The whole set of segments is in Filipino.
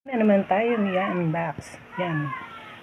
Na naman tayo i-unbox. Yan.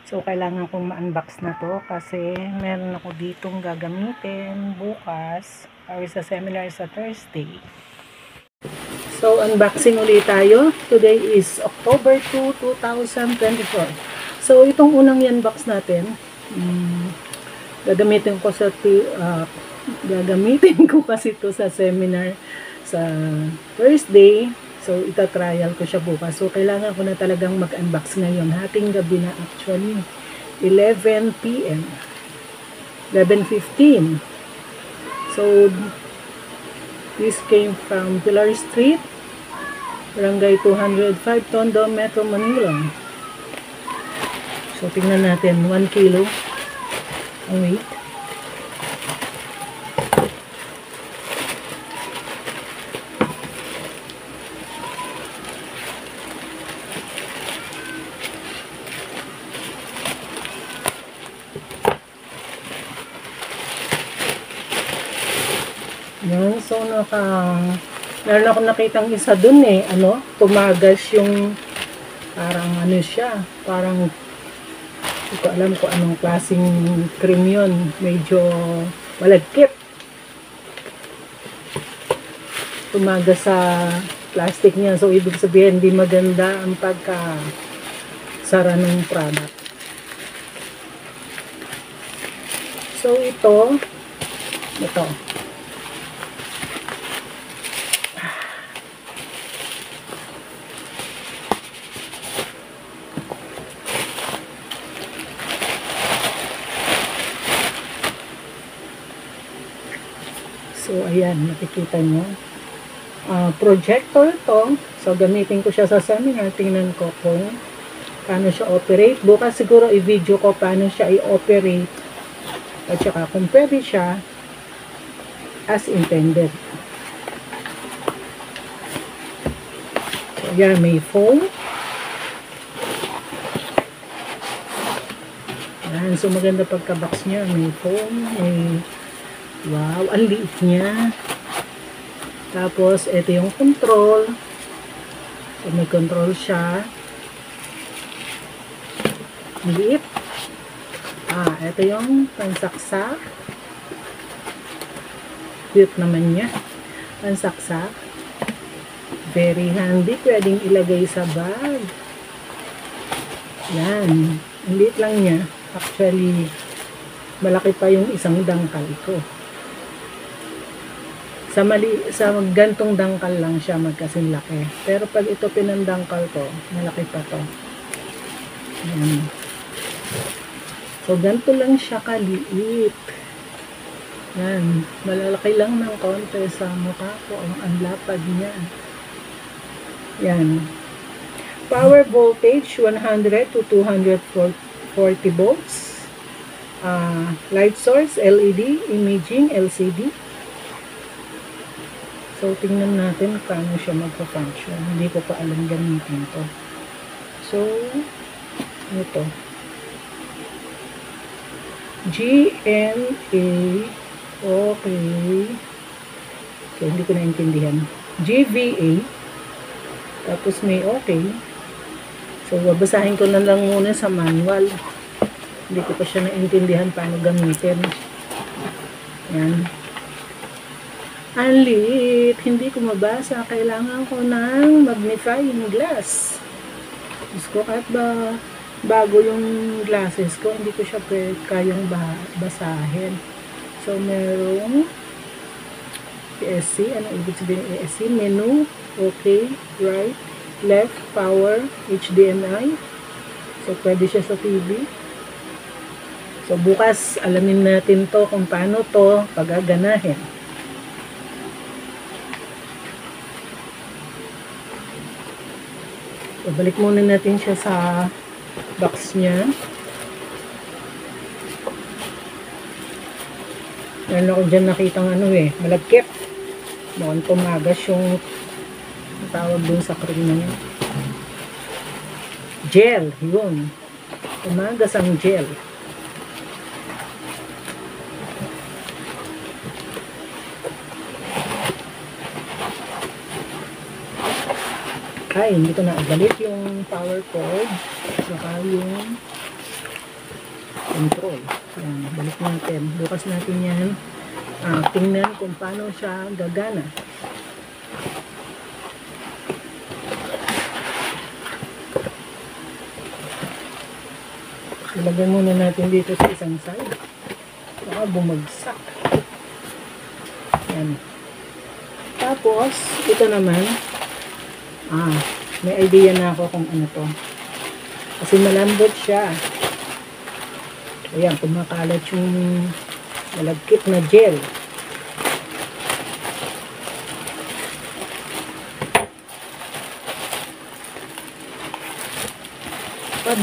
So, kailangan kong ma-unbox na to kasi meron ako ditong gagamitin bukas para sa seminar sa Thursday. So, unboxing ulit tayo. Today is October 2, 2024. So, itong unang i-unbox natin, gagamitin ko kasi to sa seminar sa Thursday. So, ita-trial ko siya bukas. So, kailangan ko na talagang mag-unbox ngayon. Hating gabi na actually. 11 p.m. 11:15. So, this came from Pilar Street, Barangay 205, Tondo, Metro Manila. So, tingnan natin. 1 kilo ang weight. Yan, so meron ako nakitang isa dun tumagas yung parang siya, parang hindi ko alam kung anong klaseng cream yun, medyo malagkit. Tumagas sa plastic niya, so ibig sabihin hindi maganda ang pagka-sara ng product. So ito. So, ayan, nakikita nyo. Projector to. So, gamitin ko siya sa seminar. Tingnan ko kung paano siya operate. Bukas siguro i-video ko paano siya i-operate. At saka kung pwede siya as intended. So, ayan, may foam. Ayan, so maganda pagka-box niya. May foam, may wow, ang liit niya. Tapos, ito yung control. So, may control siya. Ang liit. Ito yung pansaksak. Cute naman niya. Pansaksak. Very handy. Pwedeng ilagay sa bag. Yan. Ang liit lang niya. Actually, malaki pa yung isang dangkal ko. Sa gantong dangkal lang siya magkasing laki. Pero pag ito pinandangkal ko, malaki pa to. Ayan. So, ganito lang siya kaliit. Yan. Malalaki lang ng konti sa mukha ko. Ang lapad niya. Yan. Power voltage, 100 to 240 volts. Light source, LED, imaging, LCD. So, tingnan natin paano siya magpa-function. Hindi ko pa alam gamitin to. So, ito. GMA. Okay. So, hindi ko naintindihan. GVA. Tapos may okay. So, babasahin ko na lang muna sa manual. Hindi ko pa siya naintindihan paano gamitin. Yan. Ang liit, hindi ko mabasa. Kailangan ko ng magnifying glass. Diyos ko, kahit ba bago yung glasses ko, hindi ko siya kayang basahin. So, merong ESC. Ano ibig sabihin ng ESC? Menu, okay, right, left, power, HDMI. So, pwede siya sa TV. So, bukas, alamin natin to kung paano to pagaganahin. So, balik muna natin siya sa box niya. Meron ako dyan nakitang malagkit. Mukhang tumagas yung tawag dun sa cream na yun. Gel, yun. Tumagas ang gel. Ay, hindi ko na balik yung power cord. Saka yung control. Yan, balik natin. Bukas natin yan. Tingnan kung paano siya gagana. Ilagay muna natin dito sa isang side. Baka bumagsak. Yan. Tapos, ito naman, may idea na ako kung ano to. Kasi malambot siya. Ayan, kumakalat yung malagkit na gel.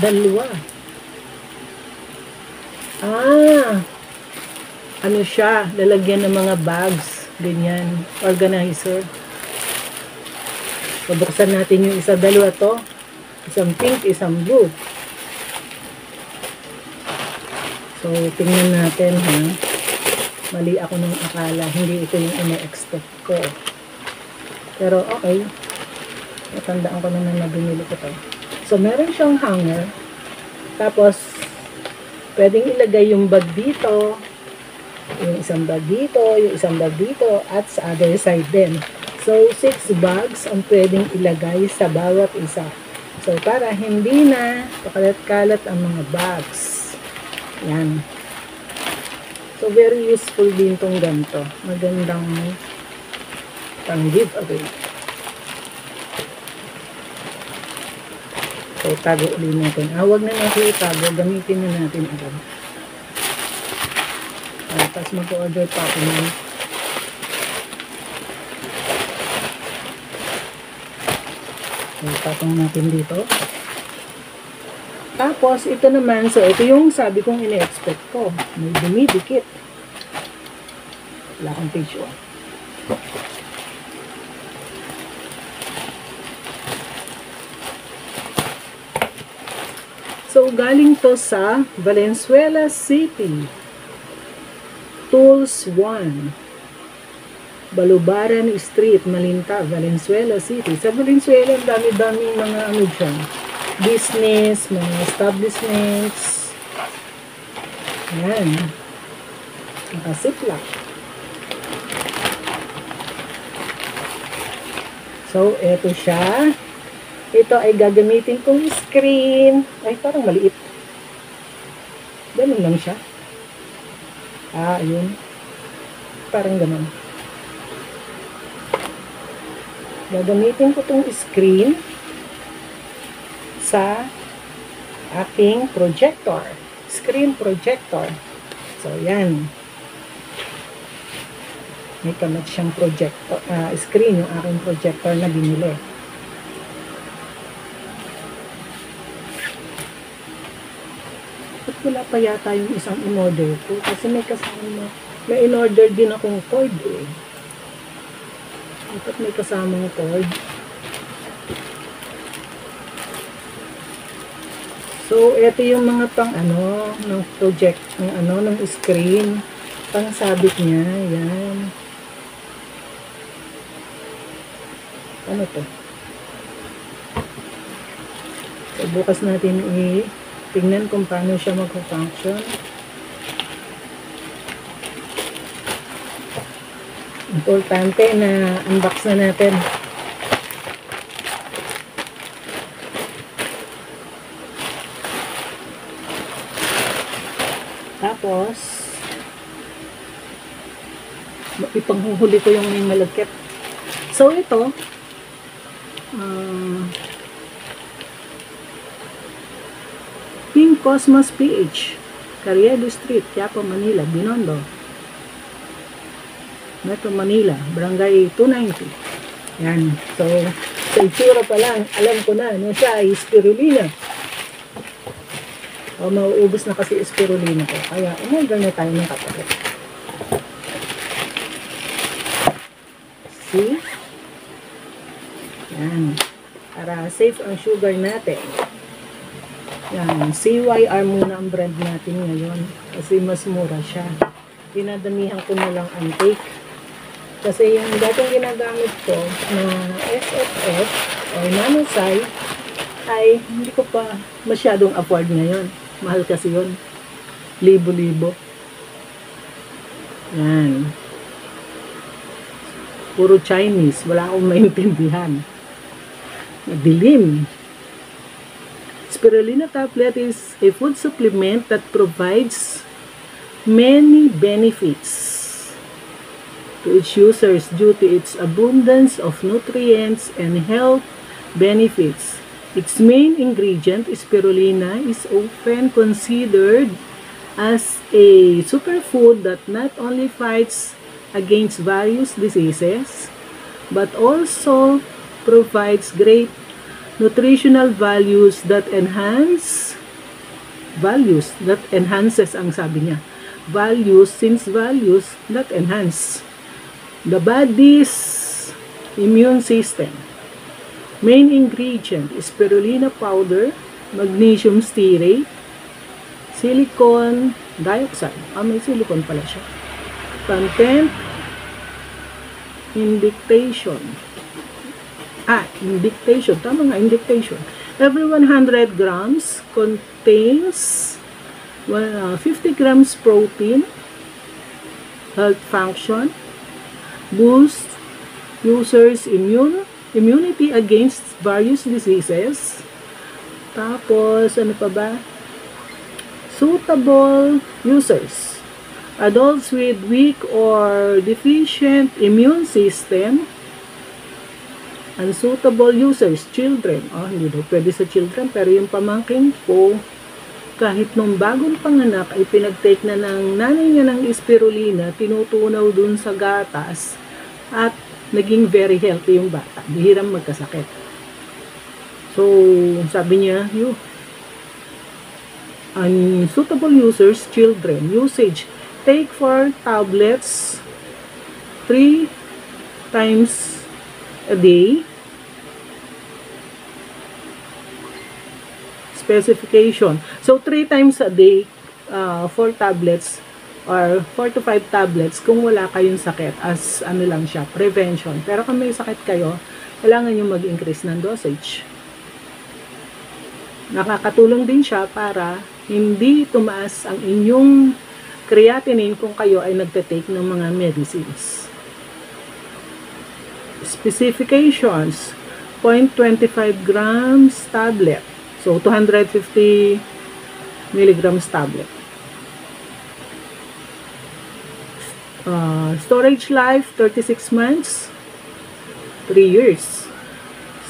Dalawa. Ano siya? Lalagyan ng mga bags. Ganyan. Organizer. Pabuksan natin yung isa, dalawa to. Isang pink, isang blue. So, tingnan natin, ha. Mali ako nung akala. Hindi ito yung ina-expect ko. Pero, okay. Natandaan ko naman na binili ko to. So, meron siyang hanger. Tapos, pwedeng ilagay yung bag dito. Yung isang bag dito. Yung isang bag dito. At sa other side din. So, 6 bags ang pwedeng ilagay sa bawat isa. So, para hindi na pakalat-kalat ang mga bags. Yan. So, very useful din tong ganito. Magandang pang giveaway. So, tago ulit natin. Huwag na natin itago. Gamitin na natin agad. Tapos mag-order pa ako naman. So, tapong natin dito. Tapos, ito naman. So, ito yung sabi kong ina-expect ko. May dumidikit. Wala akong page 1. So, galing to sa Valenzuela City. Tools 1. Balubaran Street, Malinta, Valenzuela City. Sa Valenzuela, dami-dami mga ano dyan. Business, mga establishments. Ayan. Nakasiplak. So, eto siya. Ito ay gagamitin kong screen. Ay, parang maliit. Ganun lang siya. Ayun. Parang ganun. Gagamitin ko tong screen sa aking projector. Screen projector. So, yan. May kamat siyang projector, screen yung aking projector na binili. Wala pa yata yung isang in-order ko kasi may kasama, may in-order din akong cord eh. Dapat may kasamang cord. So, ito yung mga pang ano, ng project, ng ano, ng screen. Pang sabit niya, yan. Ano to? So, bukas natin tingnan kung paano siya mag-function. Importante na unbox na natin. Tapos, ipanghuhuli ko yung may malagkit. So, ito, Pink Cosmos PH, Carriedo Street, Quiapo, Manila, Binondo, Metro Manila, Barangay 290. Yan. So, sa itsura pa lang, alam ko na siya ay spirulina. O, mauubos na kasi spirulina ko. Kaya, umorder na tayo ng kapatid. See? Yan. Para safe ang sugar natin. Yan. CYR muna ang brand natin ngayon. Kasi mas mura siya. Dinadamihan ko na lang ang take. Kasi yung dating ginagamit ko na SFF, or nanosite ay hindi ko pa masyadong afford ngayon. Mahal kasi yun. Libo-libo. Yan. Puro Chinese. Wala akong maintindihan. Madilim. Spirulina tablet is a food supplement that provides many benefits to its users due to its abundance of nutrients and health benefits. Its main ingredient, spirulina, is often considered as a superfood that not only fights against various diseases, but also provides great nutritional values that enhances ang sabi niya. Values that enhance the body's immune system. Main ingredient is spirulina powder, magnesium stearate, silicon dioxide. May silicon pala siya. Content, indication. Tama nga, indication. Every 100 grams contains 50 grams protein, health function, boost users' immunity against various diseases. Tapos, ano pa ba? Suitable users. Adults with weak or deficient immune system. Unsuitable users, children. Hindi daw pwede sa children, pero yung pamangkin ko, kahit nung bagong panganak ay pinag-take na ng nanay niya ng spirulina, tinutunaw dun sa gatas at naging very healthy yung bata. Bihirang magkasakit. So, sabi niya, unsuitable users, children, usage, take 4 tablets 3 times a day. Specification. So, 3 times a day, 4 tablets or 4 to 5 tablets kung wala kayong sakit as ano lang siya, prevention. Pero kung may sakit kayo, kailangan nyo mag-increase ng dosage. Nakakatulong din siya para hindi tumaas ang inyong creatinine kung kayo ay nagte-take ng mga medicines. Specifications, 0.25 grams tablet. So, 250 milligrams tablet. Storage life, 36 months, 3 years.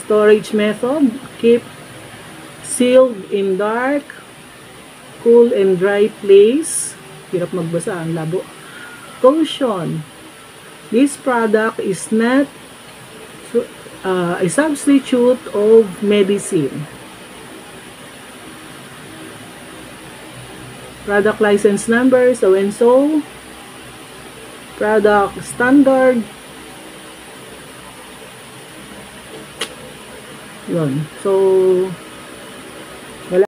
Storage method, keep sealed in dark, cool and dry place. Hirap magbasa, ang labo. Caution, this product is not a substitute of medicine. Product license number, so and so. Product standard. Yun. So,